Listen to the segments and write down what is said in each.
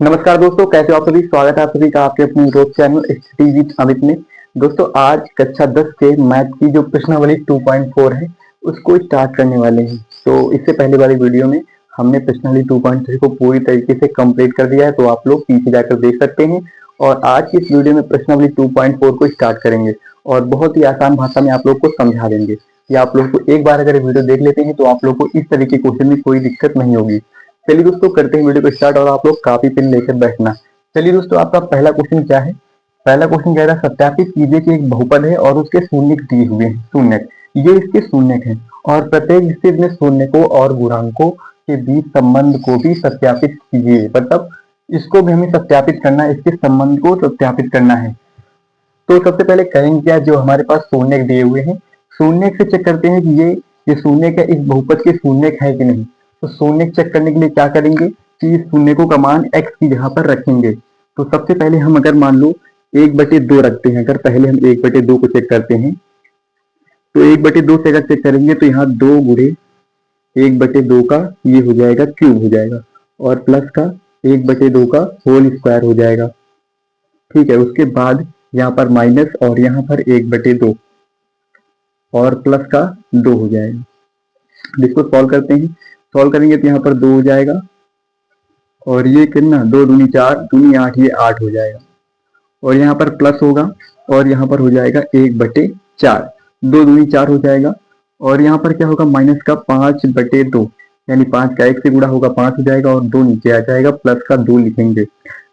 नमस्कार दोस्तों, कैसे हो आप सभी। स्वागत है आप सभी का आपके अपने YouTube channel study with Amit में। दोस्तों, आज कक्षा 10 के मैथ की जो प्रश्नावली 2.4 है उसको स्टार्ट करने वाले हैं। तो इससे पहले वाली वीडियो में हमने प्रश्नावली 2.3 को पूरी तरीके से कंप्लीट कर दिया है, तो आप लोग पीछे जाकर देख सकते हैं। और आज की इस वीडियो में प्रश्नावली 2.4 को स्टार्ट करेंगे और बहुत ही आसान भाषा में आप लोग को समझा देंगे कि आप लोग को एक बार अगर वीडियो देख लेते हैं तो आप लोग को इस तरीके के क्वेश्चन में कोई दिक्कत नहीं होगी। चलिए दोस्तों, करते हैं वीडियो को स्टार्ट और आप लोग कापी पेन लेकर बैठना। चलिए दोस्तों, आपका पहला क्वेश्चन क्या है। पहला क्वेश्चन कह रहा है सत्यापित कीजिए कि एक बहुपद है और उसके शून्य दिए हुए हैं। शून्य ये इसके शून्य हैं और प्रत्येक स्थिति में शून्य को और गुणांकों के बीच संबंध को भी सत्यापित कीजिए। मतलब इसको भी हमें सत्यापित करना है, इसके संबंध को सत्यापित करना है। तो सबसे पहले करेंगे क्या, जो हमारे पास शून्य दिए हुए हैं शून्य से चेक करते हैं कि ये शून्य का इस बहुपद के शून्य है कि नहीं। तो शून्य चेक करने के लिए क्या करेंगे कि इस शून्य को का मान x की जगह पर रखेंगे। तो सबसे पहले हम अगर मान लो 1/2 रखते हैं, अगर पहले हम 1/2 को चेक करते हैं तो 1/2 से अगर चेक करेंगे तो यहाँ 2 गुणे 1/2 का ये हो जाएगा क्यूब हो जाएगा और प्लस का 1/2 का होल स्क्वायर हो जाएगा। ठीक है, उसके बाद यहाँ पर माइनस और यहाँ पर 1/2 और प्लस का 2 हो जाएगा। इसको सॉल्व करते हैं, सॉल्व करेंगे तो यहाँ पर 2 हो जाएगा और ये कितना 2 दूनी 4 दूनी 8, ये 8 हो जाएगा और यहाँ पर प्लस होगा और यहाँ पर हो जाएगा 1/4, 2 दूनी 4 हो जाएगा और यहाँ पर क्या होगा माइनस का 5/2 यानी 5 का 1 से गुणा होगा 5 हो जाएगा और 2 नीचे आ जाएगा, प्लस का 2 लिखेंगे।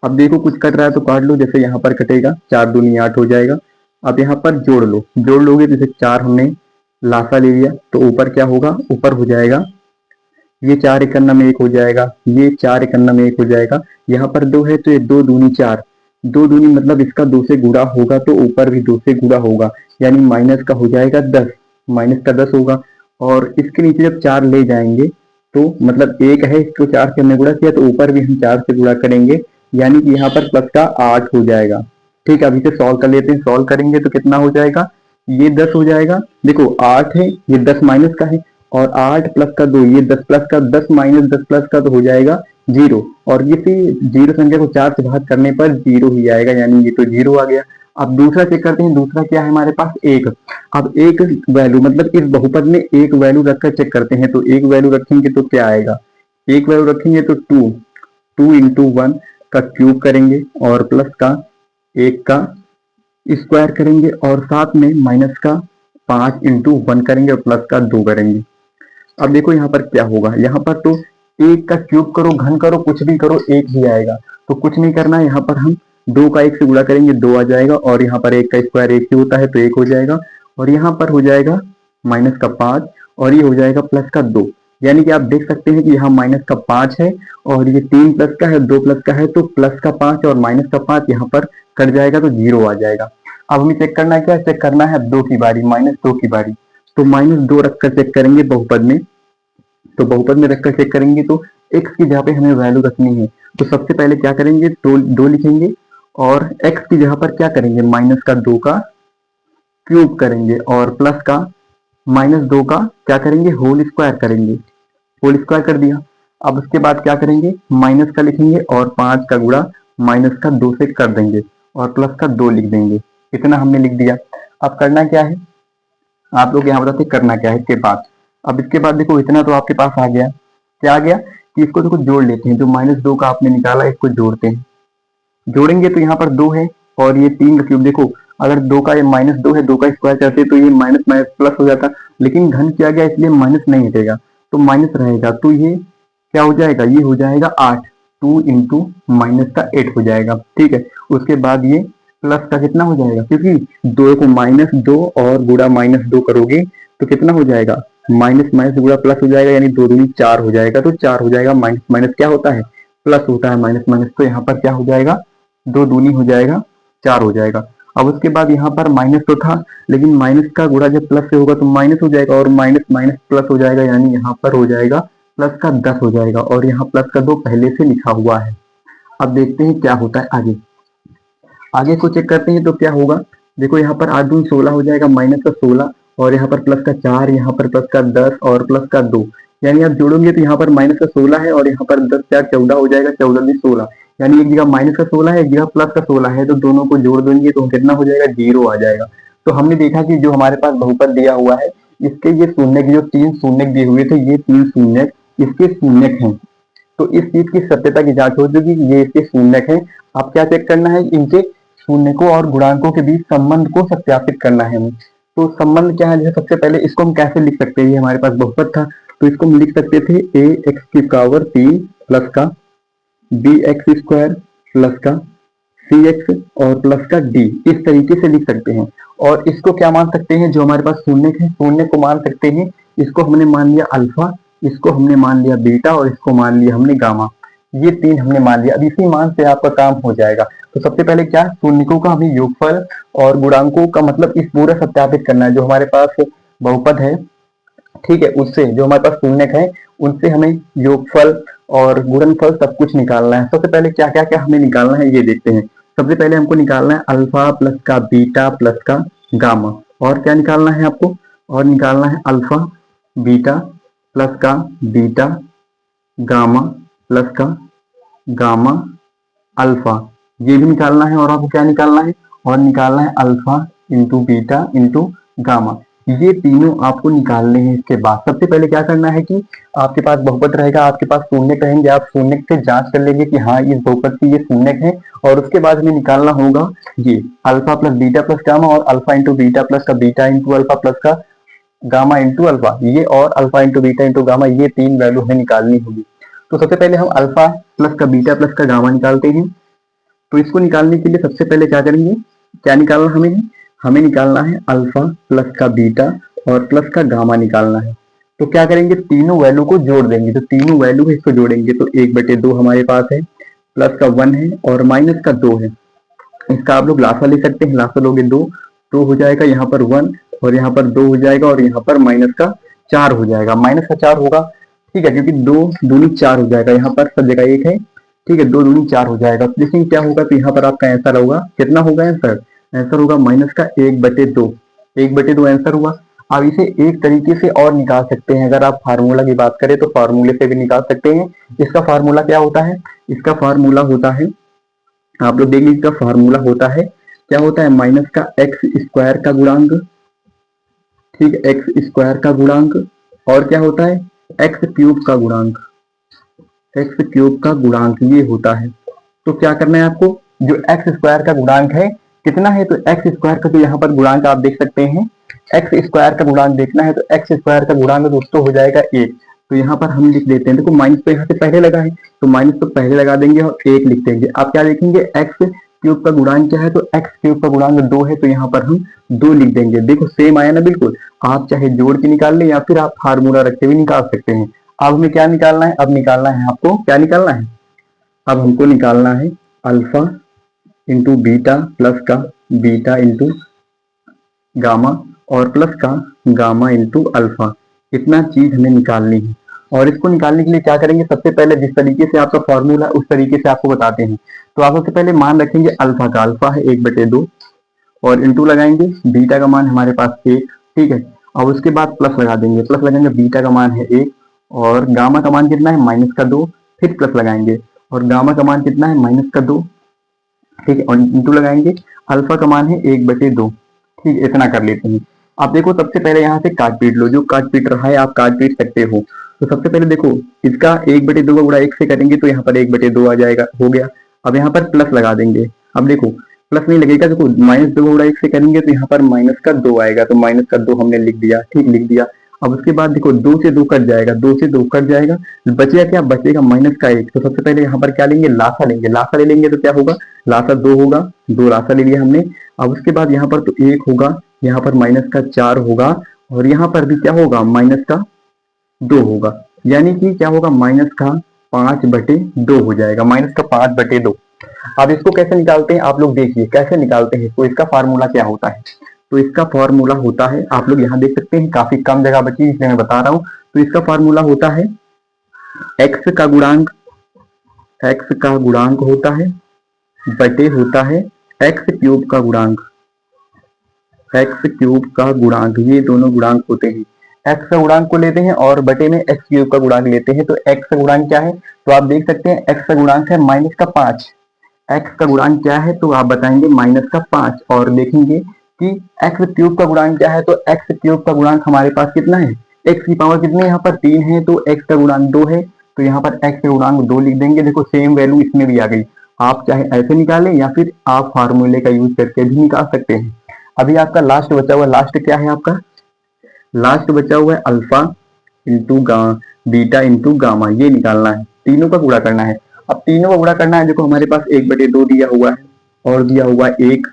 अब देखो कुछ कट रहा है तो काट लो, जैसे यहाँ पर कटेगा 4 दूनी 8 हो जाएगा। अब यहाँ पर जोड़ लो, जोड़ लोगे जैसे 4 हमने लासा ले लिया तो ऊपर क्या होगा, ऊपर हो जाएगा ये 4 एकन्ना में 1 हो जाएगा, ये 4 एकन्ना में 1 हो जाएगा। यहाँ पर 2 है तो ये 2 दूनी 4, 2 दूनी मतलब इसका 2 से गुणा होगा तो ऊपर भी 2 से गुणा होगा यानी माइनस का हो जाएगा 10, माइनस का 10 होगा। और इसके नीचे जब 4 ले जाएंगे तो मतलब 1 है, इसको 4 से हमने गुणा किया तो ऊपर भी हम 4 से गुणा करेंगे यानी कि यहाँ पर प्लस का 8 हो जाएगा। ठीक है, अभी से सॉल्व कर लेते हैं। सॉल्व करेंगे तो कितना हो जाएगा, ये 10 हो जाएगा। देखो 8 है, ये 10 माइनस का है और 8 प्लस का 2 ये 10 प्लस का 10 माइनस 10 प्लस का तो हो जाएगा 0 और इसी 0 संख्या को 4 से भाग करने पर 0 ही आएगा यानी ये तो 0 आ गया। अब दूसरा चेक करते हैं, दूसरा क्या है हमारे पास 1। अब एक वैल्यू मतलब इस बहुपद में एक वैल्यू रखकर चेक करते हैं। तो एक वैल्यू रखेंगे तो क्या आएगा, एक वैल्यू रखेंगे तो 2 इंटू 1 का क्यूब करेंगे और प्लस का 1 का स्क्वायर करेंगे और साथ में माइनस का 5 इंटू 1 करेंगे और प्लस का 2 करेंगे। अब देखो यहाँ पर क्या होगा, यहाँ पर तो 1 का क्यूब करो घन करो कुछ भी करो 1 ही आएगा, तो कुछ नहीं करना है। यहाँ पर हम 2 का 1 से गुणा करेंगे 2 आ जाएगा और यहाँ पर 1 का स्क्वायर 1 ही होता है तो 1 हो जाएगा और यहाँ पर हो जाएगा माइनस का 5 और ये हो जाएगा प्लस का 2। यानी कि आप देख सकते हैं कि यहाँ माइनस का 5 है और ये 3 प्लस का है 2 प्लस का है तो प्लस का 5 और माइनस का 5 यहाँ पर कट जाएगा तो 0 आ जाएगा। अब हमें चेक करना है क्या, चेक करना है 2 की बारी, -2 की बारी। तो -2 रखकर चेक करेंगे बहुपद में, तो बहुपद में रखकर चेक करेंगे तो x की जगह पे हमें वैल्यू रखनी है। तो सबसे पहले क्या करेंगे, 2 लिखेंगे और x की जगह पर क्या करेंगे माइनस का 2 का क्यूब करेंगे और प्लस का -2 का क्या करेंगे होल स्क्वायर करेंगे, होल स्क्वायर कर दिया। अब उसके बाद क्या करेंगे माइनस का लिखेंगे और 5 का गुणा माइनस का 2 से कर देंगे और प्लस का 2 लिख देंगे। इतना हमने लिख दिया। अब करना क्या है, आप लोग यहाँ बताते करना क्या है इसके बाद। अब इसके बाद देखो इतना तो आपके पास आ गया, क्या आ गया कि इसको देखो जोड़ लेते हैं। जो -2 का आपने निकाला इसको जोड़ते हैं, जोड़ेंगे तो यहाँ पर 2 है और ये 3 का क्यूब। देखो अगर 2 का ये -2 है 2 का स्क्वायर करते तो ये माइनस माइनस प्लस हो जाता, लेकिन घन किया गया इसलिए माइनस नहीं हटेगा तो माइनस रहेगा। तो ये क्या हो जाएगा, ये हो जाएगा 8, 2 इंटू माइनस का 8 हो जाएगा। ठीक है, उसके बाद ये प्लस का कितना हो जाएगा, क्योंकि 2 को -2 और गुणा -2 करोगे तो कितना हो जाएगा माइनस माइनस गुणा प्लस हो जाएगा यानी 2 दूनी 4 हो जाएगा। तो 4 हो जाएगा, माइनस माइनस क्या होता है प्लस होता है, माइनस माइनस तो यहाँ पर क्या हो जाएगा 2 दूनी हो जाएगा 4 हो जाएगा। अब उसके बाद यहाँ पर माइनस तो था लेकिन माइनस का गुणा जब प्लस से होगा तो माइनस हो जाएगा और माइनस माइनस प्लस हो जाएगा यानी यहाँ पर हो जाएगा प्लस का 10 हो जाएगा और यहाँ प्लस का 2 पहले से लिखा हुआ है। अब देखते हैं क्या होता है आगे, आगे को चेक करते हैं तो क्या होगा। देखो यहाँ पर 8 दूनी 16 हो जाएगा, माइनस का 16 और यहाँ पर प्लस का 4, यहाँ पर प्लस का 10 और प्लस का 2 यानी आप जोड़ोगे तो यहाँ पर माइनस का 16 है और यहाँ पर 10 4 14 हो जाएगा, 14 भी 16 यानी एक जगह माइनस का 16 है, एक जगह प्लस का 16 है, तो दोनों को जोड़ देंगे तो कितना हो जाएगा, 0 आ जाएगा। तो हमने देखा कि जो हमारे पास बहुपद दिया हुआ है, इसके ये शून्य जो 3 शून्य दिए हुए थे, ये 3 शून्य इसके शून्य हैं। तो इस चीज की सत्यता की जांच हो जाएगी, ये इसके शून्य हैं। आप क्या चेक करना है, इनके शून्यकों और गुणांकों के बीच संबंध को सत्यापित करना है हमें। तो संबंध क्या है, जैसे सबसे पहले इसको हम कैसे लिख सकते हैं, ये हमारे पास बहुपद था, तो इसको हम लिख सकते थे ए एक्स की पावर 3 प्लस का बी एक्स स्क्वायर प्लस का सी एक्स और प्लस का डी, इस तरीके से लिख सकते हैं। और इसको क्या मान सकते हैं, जो हमारे पास शून्य है, शून्य को मान सकते हैं, इसको हमने मान लिया अल्फा, इसको हमने मान लिया बीटा और इसको मान लिया हमने गामा। ये 3 हमने मान लिया। अब इसी मान से आपका काम हो जाएगा। तो सबसे पहले क्या, शून्यकों का हमें योगफल और गुणांकों का मतलब इस पूरा सत्यापित करना है। जो हमारे पास बहुपद है, ठीक है, उससे जो हमारे पास शून्यक है उनसे हमें योगफल और गुणनफल सब कुछ निकालना है। सबसे पहले क्या क्या क्या हमें निकालना है ये देखते हैं। सबसे पहले हमको निकालना है अल्फा प्लस का बीटा प्लस का गामा। और क्या निकालना है आपको, और निकालना है अल्फा बीटा प्लस का बीटा गामा प्लस का गामा अल्फा, ये भी निकालना है। और आपको क्या निकालना है, और निकालना है alpha into beta into gamma. ये तीनों आपको निकालने हैं। इसके बाद सबसे पहले क्या करना है कि आपके पास बहुपद रहेगा, आपके पास शून्य रहेंगे, आप शून्य से जांच कर लेंगे कि हाँ इस बहुपद की ये शून्य है। और उसके बाद हमें निकालना होगा ये alpha plus beta plus gamma, और अल्फा इंटू बीटा प्लस का बीटा इंटू अल्फा प्लस का गामा इंटू अल्फा, ये और alpha into beta into gamma, ये 3 वैल्यू हमें निकालनी होगी। तो सबसे पहले हम अल्फा प्लस का बीटा प्लस का गामा निकालते हैं। तो इसको निकालने के लिए सबसे पहले क्या करेंगे, क्या निकालना हमें निकालना है अल्फा प्लस का बीटा और प्लस का गामा निकालना है। तो क्या करेंगे, तीनों वैल्यू को जोड़ देंगे। तो तीनों वैल्यू है इसको जोड़ेंगे तो 1/2 हमारे पास है, प्लस का 1 है और माइनस का 2 है। इसका आप लोग लासा ले सकते हैं, लासा लोगे 2 हो जाएगा, यहाँ पर 1 और यहाँ पर 2 हो जाएगा और यहाँ पर माइनस का 4 हो जाएगा। माइनस का 4 होगा, ठीक है, क्योंकि 2 दूनी 4 हो जाएगा, यहाँ पर सब जगह 1 है, ठीक है, 2 दूनी 4 हो जाएगा। लेकिन क्या होगा, तो यहाँ पर आपका आंसर होगा, कितना होगा आंसर, आंसर होगा माइनस का 1/2, 1/2 आंसर हुआ। आप इसे एक तरीके से और निकाल सकते हैं। अगर आप फार्मूला की बात करें तो फार्मूले से भी निकाल सकते हैं। इसका फार्मूला क्या होता है, इसका फार्मूला होता है, आप लोग देख लीजिए, इसका फार्मूला होता है, क्या होता है, माइनस का एक्स स्क्वायर का गुणांक, ठीक है, एक्स स्क्वायर का गुणांक, और क्या होता है, एक्स क्यूब का गुणांक, एक्स क्यूब का गुणांक ये होता है। तो क्या करना है आपको, जो एक्स स्क्वायर का गुणांक है कितना है, तो एक्स स्क्वायर का, तो यहाँ पर गुणांक आप देख सकते हैं, एक्स स्क्वायर का गुणांक देखना है तो एक्स स्क्वायर का गुणांक दोस्तों हो जाएगा 1। तो यहाँ पर हम लिख देते हैं, देखो माइनस तो यहाँ से पहले लगा है तो माइनस तो पहले लगा देंगे और 1 लिख देंगे। आप क्या देखेंगे, एक्स क्यूब का गुणांक क्या है, तो एक्स क्यूब का गुणांक 2 है, तो यहाँ पर हम 2 लिख देंगे। देखो सेम आया ना बिल्कुल। आप चाहे जोड़ के निकाल लें या फिर आप फार्मूला रखते हुए निकाल सकते हैं। अब हमें क्या निकालना है, अब निकालना है आपको, क्या निकालना है, अब हमको निकालना है अल्फा इंटू बीटा प्लस का बीटा इंटू गामा और प्लस का गामा इंटू अल्फा। इतना चीज हमें निकालनी है। और इसको निकालने के लिए क्या करेंगे, सबसे पहले जिस तरीके से आपका फॉर्मूला उस तरीके से आपको बताते हैं। तो आप सबसे पहले मान रखेंगे अल्फा का, अल्फा है 1/2 और इंटू लगाएंगे, बीटा का मान हमारे पास 1, ठीक है, और उसके बाद प्लस लगा देंगे, प्लस लगाएंगे, बीटा का मान है 1 और गामा का मान कितना है, माइनस का 2, फिर प्लस लगाएंगे और गामा का मान कितना है, माइनस का 2, ठीक है, और इंटू लगाएंगे, अल्फा का मान है 1/2, ठीक है, इतना कर लेते हैं। आप देखो सबसे पहले यहाँ से काट पीट लो, जो काट पीट रहा है आप काट पीट सकते हो। तो सबसे पहले देखो इसका 1/2 का गुणा 1 से करेंगे तो यहाँ पर 1/2 आ जाएगा, हो गया। अब यहाँ पर प्लस लगा देंगे, अब देखो प्लस नहीं लगेगा, देखो -2 गुणा 1 से करेंगे तो यहाँ पर माइनस का 2 आएगा, तो माइनस का 2 हमने लिख दिया, ठीक, लिख दिया। अब उसके बाद देखो 2 से 2 कट जाएगा, 2 से 2 कट जाएगा, बचेगा क्या, बचेगा माइनस का 1। तो सबसे पहले यहाँ पर क्या लेंगे, लासा लेंगे, लासा ले लेंगे तो क्या होगा, लासा 2 होगा, 2 लासा ले लिया हमने। अब उसके बाद यहाँ पर तो 1 होगा, यहाँ पर माइनस का 4 होगा और यहाँ पर भी क्या होगा, माइनस का 2 होगा, यानी कि क्या होगा, माइनस का 5/2 हो जाएगा, माइनस का 5/2। अब इसको कैसे निकालते हैं आप लोग देखिए, कैसे निकालते हैं। तो इसका फार्मूला क्या होता है, तो इसका फार्मूला होता है, आप लोग यहाँ देख सकते हैं, काफी कम जगह बची इसलिए मैं बता रहा हूँ। तो इसका फार्मूला होता है एक्स का गुणांक, एक्स का गुणांक होता है बटे होता है एक्स क्यूब का गुणांक, एक्स क्यूब का गुणांक, ये दोनों गुणांक होते हैं। एक्स का गुणांक को लेते हैं और बटे में एक्स क्यूब का गुणांक लेते हैं। तो एक्स का गुणांक क्या है, तो आप देख सकते हैं एक्स का गुणांक है -5। एक्स का गुणांक क्या है, तो आप बताएंगे -5 और देखेंगे कि एक्स क्यूब का गुणांक क्या है, तो एक्स क्यूब का गुणांक हमारे पास कितना है, एक्स की पावर कितनी है, यहाँ पर 3 है, तो एक्स का गुणांक 2 है, तो यहाँ पर एक्स का गुणांक 2 लिख देंगे। देखो सेम वैल्यू इसमें भी आ गई। आप चाहे ऐसे निकालें या फिर आप फार्मूले का यूज करके भी निकाल सकते हैं। अभी आपका लास्ट बचा हुआ, लास्ट क्या है आपका, लास्ट बचा हुआ है alpha into beta into gamma, ये निकालना है, तीनों का गुणा करना है। अब तीनों का गुणा करना है, देखो हमारे पास 1/2 दिया हुआ है और दिया हुआ है 1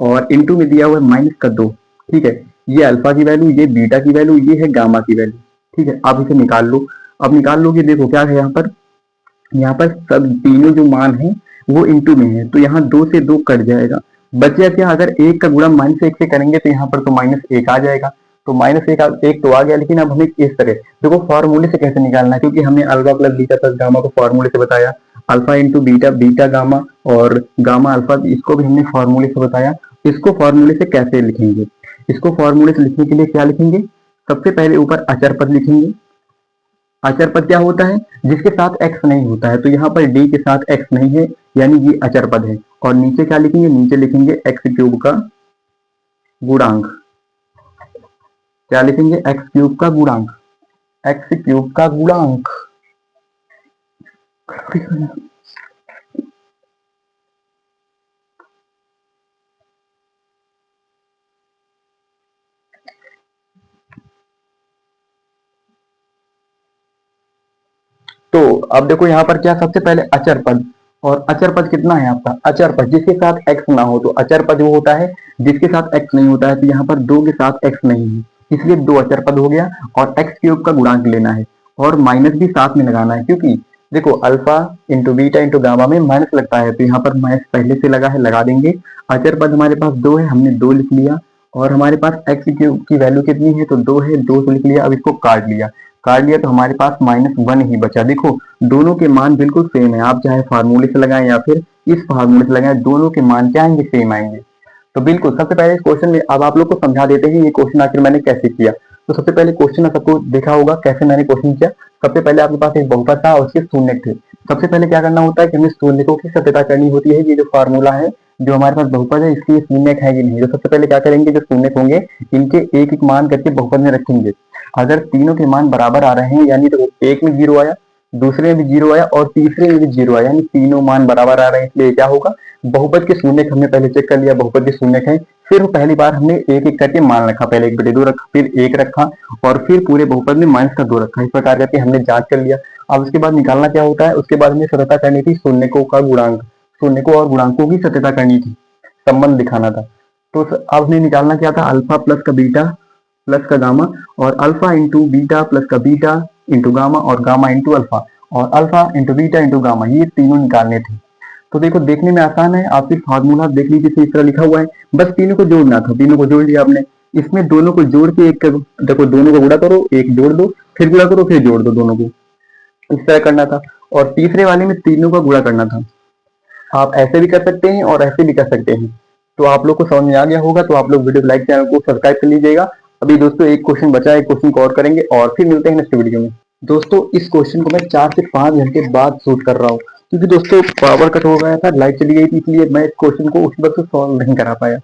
और इंटू में दिया हुआ है -2। ठीक है, ये अल्फा की वैल्यू, ये बीटा की वैल्यू, ये है गामा की वैल्यू। ठीक है, आप इसे निकाल लो। अब निकाल लोगे, देखो क्या है यहाँ पर सब तीनों जो मान है वो इंटू में है, तो यहाँ 2 से 2 कट जाएगा, बचे क्या, अगर 1 का गुणा -1 से करेंगे तो यहाँ पर तो -1 आ जाएगा, तो -1 तो आ गया। लेकिन अब हमें इस तरह देखो फॉर्मूले से कैसे निकालना है, क्योंकि हमने alpha plus beta plus gamma को फॉर्मूले से बताया, alpha into beta, beta gamma और गामा अल्फा, इसको भी हमने फॉर्मूले से बताया। इसको फॉर्मूले से कैसे लिखेंगे, इसको फॉर्मूले से लिखने के लिए क्या लिखेंगे, सबसे पहले ऊपर अचर पद लिखेंगे। अचर पद क्या होता है, जिसके साथ x नहीं होता है, तो यहाँ पर d के साथ x नहीं है, यानी ये अचर पद है। और नीचे क्या लिखेंगे, नीचे लिखेंगे x क्यूब का गुणांक। क्या लिखेंगे, x क्यूब का गुणांक, x क्यूब का गुणांक। तो अब देखो यहाँ पर क्या, सबसे पहले अचर पद, और अचर पद कितना है आपका, अचर पद जिसके साथ x ना हो, तो अचर पद वो होता है जिसके साथ x नहीं होता है, तो यहाँ पर 2 के साथ x नहीं है, इसलिए 2 अचर पद हो गया। और x क्यूब का गुणांक लेना है और माइनस भी साथ में लगाना है, क्योंकि देखो alpha into beta into gamma में माइनस लगता है, तो यहाँ पर माइनस पहले से लगा है, लगा देंगे। अचर पद हमारे पास 2 है, हमने 2 लिख लिया, और हमारे पास x क्यूब की वैल्यू कितनी है, तो 2 है, 2 लिख लिया। अब इसको काट लिया, काट लिया तो हमारे पास -1 ही बचा। देखो दोनों के मान बिल्कुल सेम है, आप चाहे फार्मूले से लगाएं या फिर इस फार्मूले से लगाएं, दोनों के मान क्या आएंगे, सेम आएंगे। तो बिल्कुल सबसे पहले इस क्वेश्चन में, अब आप लोग को समझा देते हैं ये क्वेश्चन आखिर मैंने कैसे किया। तो सबसे पहले क्वेश्चन सबको देखा होगा कैसे मैंने क्वेश्चन किया। सबसे पहले आपके पास एक बहुपद था और उसके शून्य थे। सबसे पहले क्या करना होता है कि हमें शून्यकों की सत्यता करनी होती है। ये जो फार्मूला है, जो हमारे पास बहुपद है, इसकी शून्य है कि नहीं, तो सबसे पहले क्या करेंगे, जो शून्य होंगे इनके एक एक मान करके बहुपद में रखेंगे। अगर तीनों के मान बराबर आ रहे हैं, यानी तो एक में 0 आया, दूसरे में भी 0 आया और तीसरे में भी 0 आया, यानी तीनों मान बराबर आ रहे हैं, इसलिए क्या होगा, बहुपद के शून्य हमने पहले चेक कर लिया, बहुपद के शून्य है। फिर पहली बार हमने एक एक करके मान रखा, पहले 1/2 रखा, फिर 1 रखा और फिर पूरे बहुपद में -2 रखा। इस प्रकार करके हमने जांच कर लिया। अब उसके बाद निकालना क्या होता है, उसके बाद हमें सत्यता करनी थी शून्यकों का गुणांक, शून्यकों और गुणांकों की सत्यता करनी थी, संबंध दिखाना था। तो अब हमने निकालना क्या था, अल्फा प्लस का बीटा प्लस का गामा, और अल्फा इंटू बीटा प्लस का बीटा इंटू गामा, और गामा इंटू अल्फा, और alpha into beta into gamma, ये तीनों निकालने थे। तो देखो देखने में आसान है, आप सिर्फ फार्मूला देख लीजिए, इस तरह लिखा हुआ है, बस तीनों को जोड़ना था, तीनों को जोड़ लिया आपने। इसमें दोनों को जोड़ के एक देखो, दोनों को गुणा करो, एक जोड़ दो, फिर गुणा करो, फिर जोड़ दो, दोनों को इस तरह करना था। और तीसरे वाले में तीनों का गुणा करना था। आप ऐसे भी कर सकते हैं और ऐसे भी कर सकते हैं। तो आप लोग को समझ में आ गया होगा, तो आप लोग वीडियो लाइक, चैनल को सब्सक्राइब कर लीजिएगा। अभी दोस्तों एक क्वेश्चन बचा है, एक क्वेश्चन को और करेंगे और फिर मिलते हैं नेक्स्ट वीडियो में। दोस्तों इस क्वेश्चन को मैं 4 से 5 घंटे बाद शूट कर रहा हूँ, क्योंकि दोस्तों पावर कट हो गया था, लाइट चली गई थी, इसलिए मैं इस क्वेश्चन को उस वक्त सॉल्व नहीं करा पाया।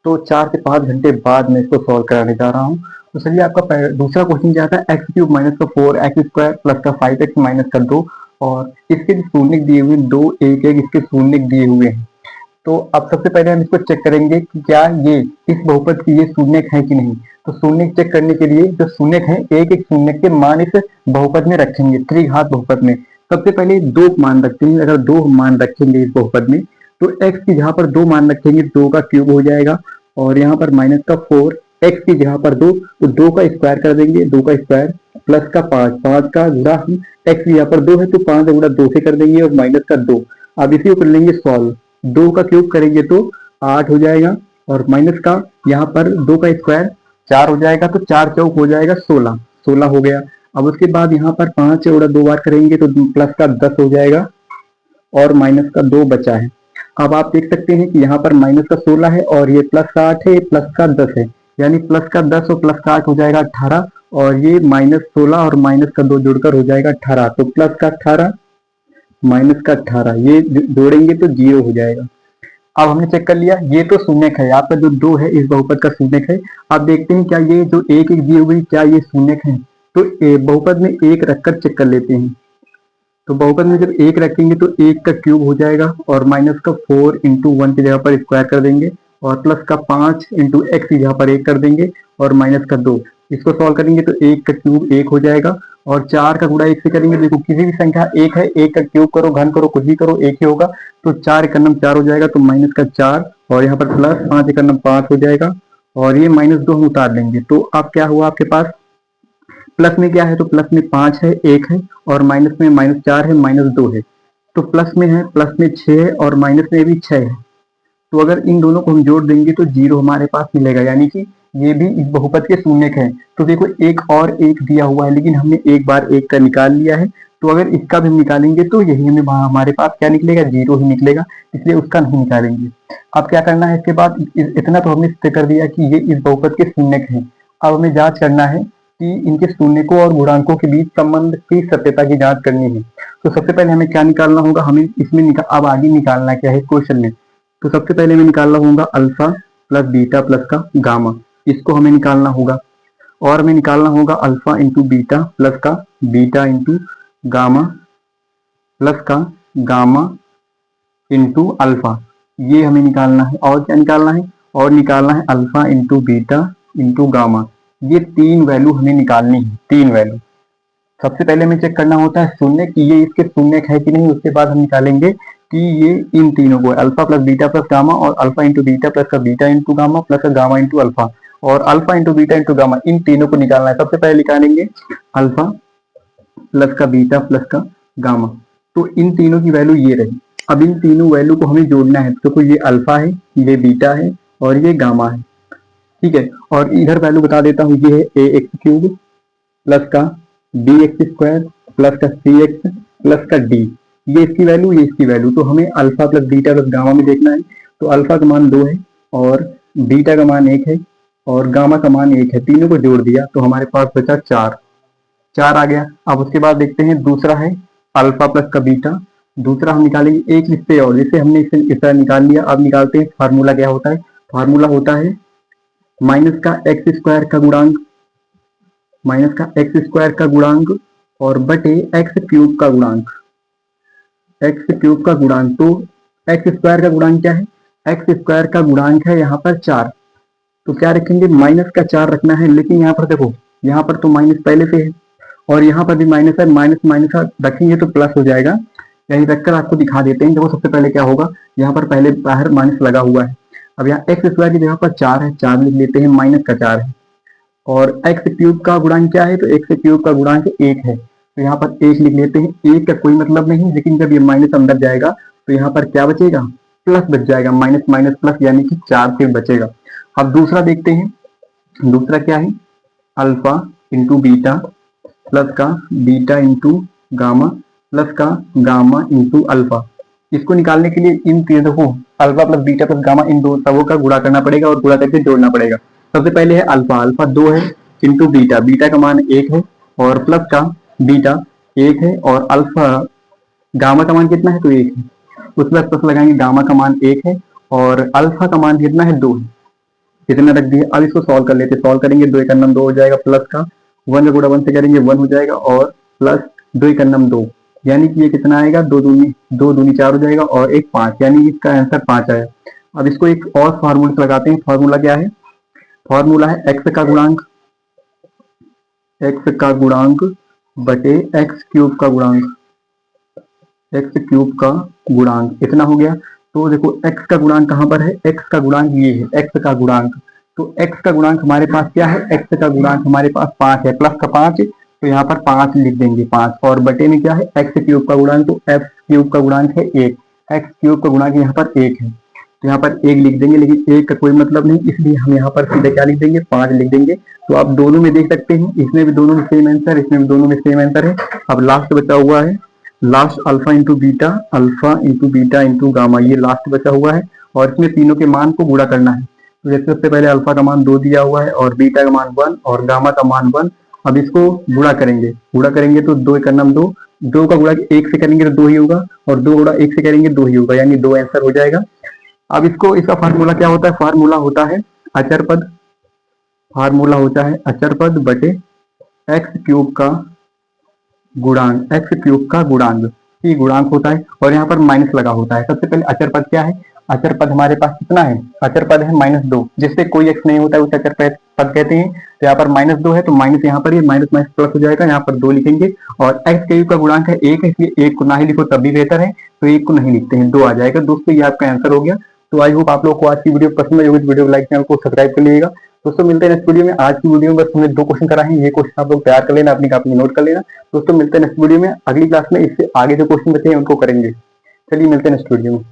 तो 4 से 5 घंटे बाद मैं इसको सॉल्व कराने जा रहा हूँ। तो चलिए, आपका दूसरा क्वेश्चन क्या था, एक्स क्यूब माइनस का 4x स्क्वायर प्लस का 5x माइनस का 2, और इसके जो शून्य दिए हुए 2 1 1 इसके शून्य दिए हुए हैं। तो अब सबसे पहले हम इसको चेक करेंगे कि क्या ये इस बहुपद की ये शून्य है कि नहीं। तो शून्य चेक करने के लिए जो शून्य है, एक एक शून्य के मान इस बहुपद में रखेंगे, त्रिघात बहुपद में। सबसे पहले 2 मान रखते हैं, अगर 2 मान रखेंगे इस बहुपद में, तो x की जगह पर 2 मान रखेंगे, 2 का क्यूब हो जाएगा, और यहाँ पर माइनस का 4, x की जगह पर 2, तो 2 का स्क्वायर कर देंगे, 2 का स्क्वायर प्लस का 5, 5 का गुणा, x की जगह पर 2 है तो 5 गुणा 2 से कर देंगे, और माइनस का 2। अब इसी को कर लेंगे सॉल्व, 2 का क्यूब करेंगे तो 8 हो जाएगा, और माइनस का यहाँ पर 2 का स्क्वायर 4 हो जाएगा, तो 4 चौक हो जाएगा 16, 16 हो गया। अब उसके बाद यहाँ पर 5 गुणा 2 बार करेंगे तो प्लस का 10 हो जाएगा, और माइनस का 2 बचा है। अब आप देख सकते हैं कि यहाँ पर माइनस का 16 है और ये प्लस का 8 है, प्लस का 10 है, यानी प्लस का 10 और प्लस का 8 हो जाएगा 18, और ये -16 और माइनस का 2 जोड़कर हो जाएगा 18। तो प्लस का 18 माइनस का 18 ये जोड़ेंगे तो 0 हो जाएगा। अब हमने चेक कर लिया ये तो शून्यक है, यहाँ पर जो 2 है इस बहुपद का शून्यक है। अब देखते हैं क्या ये जो 1 1 दी हुई क्या ये शून्यक है। तो बहुपद में 1 रखकर चेक कर लेते हैं। तो बहुपद में जब 1 रखेंगे तो 1 का क्यूब हो जाएगा और माइनस का 4 इंटू 1 की जगह पर स्क्वायर कर देंगे और प्लस का 5 इंटू एक्स की जगह पर 1 कर देंगे और माइनस का 2। इसको सॉल्व करेंगे तो 1 का क्यूब 1 हो जाएगा और 4 का गुणा 1 से करेंगे। देखो किसी भी संख्या 1 है, 1 का क्यूब करो घन करो कुछ भी करो 1 ही होगा। तो 4 एकन्नम 4 हो जाएगा तो माइनस का 4 और यहाँ पर प्लस 5 एकन्नम 5 हो जाएगा और ये -2 हम उतार लेंगे। तो अब क्या हुआ आपके पास प्लस में क्या है, तो प्लस में 5 है 1 है और माइनस में -4 है -2 है। तो प्लस में है प्लस में 6 है और माइनस में भी 6 है। तो अगर इन दोनों को हम जोड़ देंगे तो 0 हमारे पास मिलेगा, यानी कि ये भी इस बहुपद के शून्यक है। तो देखो एक और 1 दिया हुआ है लेकिन हमने एक बार 1 का निकाल लिया है, तो अगर इसका भी हम निकालेंगे तो यही हमें हमारे पास क्या निकलेगा 0 ही निकलेगा, इसलिए उसका नहीं निकालेंगे। अब क्या करना है इसके बाद, इतना तो हमने सिद्ध कर दिया कि ये इस बहुपद के शून्यक है। अब हमें जांच करना है कि इनके शून्यकों और गुणांकों के बीच संबंध की सत्यता की जांच करनी है। तो सबसे पहले हमें क्या निकालना होगा, हमें इसमें अब आगे निकालना क्या है क्वेश्चन में। तो सबसे पहले हमें निकालना होगा अल्फा प्लस बीटा प्लस का गामा, इसको हमें निकालना होगा। और हमें निकालना होगा अल्फा इंटू बीटा प्लस का बीटा इंटू गामा प्लस का गामा इंटू अल्फा, ये हमें निकालना है। और क्या निकालना है, और निकालना है alpha into beta into gamma. ये 3 वैल्यू हमें निकालनी है, 3 वैल्यू। सबसे पहले हमें चेक करना होता है शून्य कि ये इसके शून्य है कि नहीं, उसके बाद हम निकालेंगे कि ये इन तीनों को alpha plus beta plus gamma और अल्फा इंटू बीटा प्लस का बीटा इंटू गामा प्लस का गामा इंटू अल्फा और alpha into beta into gamma, इन तीनों को निकालना है। सबसे पहले निकालेंगे अल्फा प्लस का बीटा प्लस का गामा, तो इन तीनों की वैल्यू ये रही। अब इन तीनों वैल्यू को हमें जोड़ना है, तो ये अल्फा है, ये बीटा है और ये गामा है, ठीक है। और इधर वैल्यू बता देता हूँ, ये है ए एक्स क्यूब प्लस का बी एक्स स्क्वायर प्लस का सी एक्स प्लस का डी, ये इसकी वैल्यू ये इसकी वैल्यू। तो हमें alpha plus beta plus gamma में देखना है। तो अल्फा का मान 2 है और बीटा का मान 1 है और गामा का मान 1 है, तीनों को जोड़ दिया तो हमारे पास बचा 4 आ गया। अब उसके बाद देखते हैं दूसरा है अल्फा प्लस का बीटा, दूसरा हम निकालेंगे एक इससे और, जैसे हमने इसे इस तरह निकाल लिया। अब निकालते हैं फार्मूला क्या होता है, फार्मूला होता है माइनस का एक्स स्क्वायर का गुणांक, माइनस का एक्स स्क्वायर का गुणांक और बटे एक्स क्यूब का गुणांक, एक्स क्यूब का गुणांक। तो एक्स स्क्वायर का गुणांक क्या है, एक्स स्क्वायर का गुणांक है यहाँ पर 4, तो क्या रखेंगे माइनस का 4 रखना है। लेकिन यहाँ पर देखो, यहाँ पर तो माइनस पहले से है और यहाँ पर भी माइनस है, माइनस माइनस रखेंगे तो प्लस हो जाएगा। यही रखकर आपको दिखा देते हैं। देखो सबसे पहले क्या होगा, यहाँ पर पहले बाहर माइनस लगा हुआ है। अब यहाँ एक्स स्क्वायर की जगह पर 4 है, 4 लिख लेते हैं, माइनस का 4 है। और एक्स क्यूब का गुणांक क्या है, तो एक्स क्यूब का गुणांक 1 है, तो यहाँ पर 1 लिख लेते हैं। 1 का कोई मतलब नहीं, लेकिन जब ये माइनस अंदर जाएगा तो यहाँ पर क्या बचेगा, प्लस बच जाएगा, माइनस माइनस प्लस यानी कि 4 फिर बचेगा। अब दूसरा देखते हैं, दूसरा क्या है अल्फा इंटू बीटा प्लस का बीटा इंटू गामा प्लस का गामा इंटू अल्फा। इसको निकालने के लिए इन तीनों को alpha plus beta plus gamma इन दो सबों का गुणा करना पड़ेगा और गुणा करके जोड़ना पड़ेगा। सबसे पहले है अल्फा, अल्फा 2 है इंटू बीटा, बीटा का मान 1 है और प्लस का बीटा 1 है और अल्फा गामा का मान कितना है, तो 1 है। उसमें प्लस लगाएंगे, गामा का मान 1 है और अल्फा का मान कितना है 2 है, कितना रख दिया। अब इसको सॉल्व कर लेते, सॉल्व करेंगे 2 एक अन्नम 2 हो जाएगा, प्लस का 1 का गुणा 1 से करेंगे 1 हो जाएगा और प्लस 2 एक अन्नम 2, यानी कि ये कितना आएगा 2 दूनी 4 हो जाएगा और 1 5, यानी इसका आंसर 5 आया। अब इसको एक और फार्मूला से लगाते हैं। फार्मूला क्या है, फार्मूला है एक्स का गुणांक, एक्स का गुणांक बटे एक्स क्यूब का गुणांक, एक्स क्यूब का गुणांक इतना हो गया। तो देखो एक्स का गुणांक कहाँ पर है, एक्स का गुणांक ये है, एक्स का गुणांक। तो एक्स का गुणांक हमारे पास क्या है, एक्स का गुणांक हमारे पास 5 है, प्लस का 5, तो यहाँ पर 5 लिख देंगे 5 और बटे में क्या है एक्स क्यूब का गुणांक, तो एक्स क्यूब का गुणांक है 1, एक्स क्यूब का गुणांक यहाँ पर 1 है, तो यहाँ पर 1 लिख देंगे, लेकिन 1 का कोई मतलब नहीं, इसलिए हम यहाँ पर सीधे क्या लिख देंगे 5 लिख देंगे। तो आप दोनों में देख सकते हैं, इसमें भी दोनों में सेम आंसर, इसमें भी दोनों में सेम आंसर है। अब लास्ट बचा हुआ है, last alpha into beta, alpha into beta into gamma, ये लास्ट बचा हुआ है और इसमें तीनों के मान को गुणा करना है। तो जैसे सबसे पहले अल्फा का मान 2 दिया हुआ है और बीटा का मान 1 और गामा का मान 1 अब इसको गुणा करेंगे, गुणा करेंगे तो 2 का नाम 2, 2 का गुणा 1 से करेंगे तो 2 ही होगा, और 2 गुणा 1 से करेंगे 2 ही होगा, यानी 2 आंसर हो जाएगा। अब इसको, इसका फार्मूला क्या होता है? फार्मूला होता है अचर पद, फार्मूला होता है अचर पद बटे एक्स क्यूब का गुणांक, एक्स क्यूब का गुणांक, ये गुणांक होता है, और यहाँ पर माइनस लगा होता है। सबसे पहले अचर पद क्या है? अचर पद हमारे पास कितना है? अचर पद है -2, जिससे कोई एक्स नहीं होता है उसे अचर पद कहते हैं। तो यहाँ पर -2 है, तो माइनस यहाँ पर ये माइनस माइनस प्लस हो जाएगा, यहाँ पर 2 लिखेंगे, और एक्स क्यूब का गुणांक है 1 है, इसलिए 1 को ना ही लिखो तब भी बेहतर है, तो 1 को नहीं लिखते हैं, 2 आ जाएगा। दोस्तों ये आपका आंसर हो गया। तो आई होप आप लोग को आज की वीडियो पसंद आई होगी, वीडियो को लाइक, चैनल को सब्सक्राइब कर लीजिएगा। दोस्तों मिलते हैं नेक्स्ट वीडियो में। आज की वीडियो में बस हमने 2 क्वेश्चन करा है, ये क्वेश्चन आप लोग तैयार कर लेना, अपनी कॉपी में नोट कर लेना। दोस्तों मिलते हैं नेक्स्ट वीडियो में, अगली क्लास में इससे आगे जो क्वेश्चन बचे हैं उनको करेंगे। चलिए मिलते हैं नेक्स्ट वीडियो में।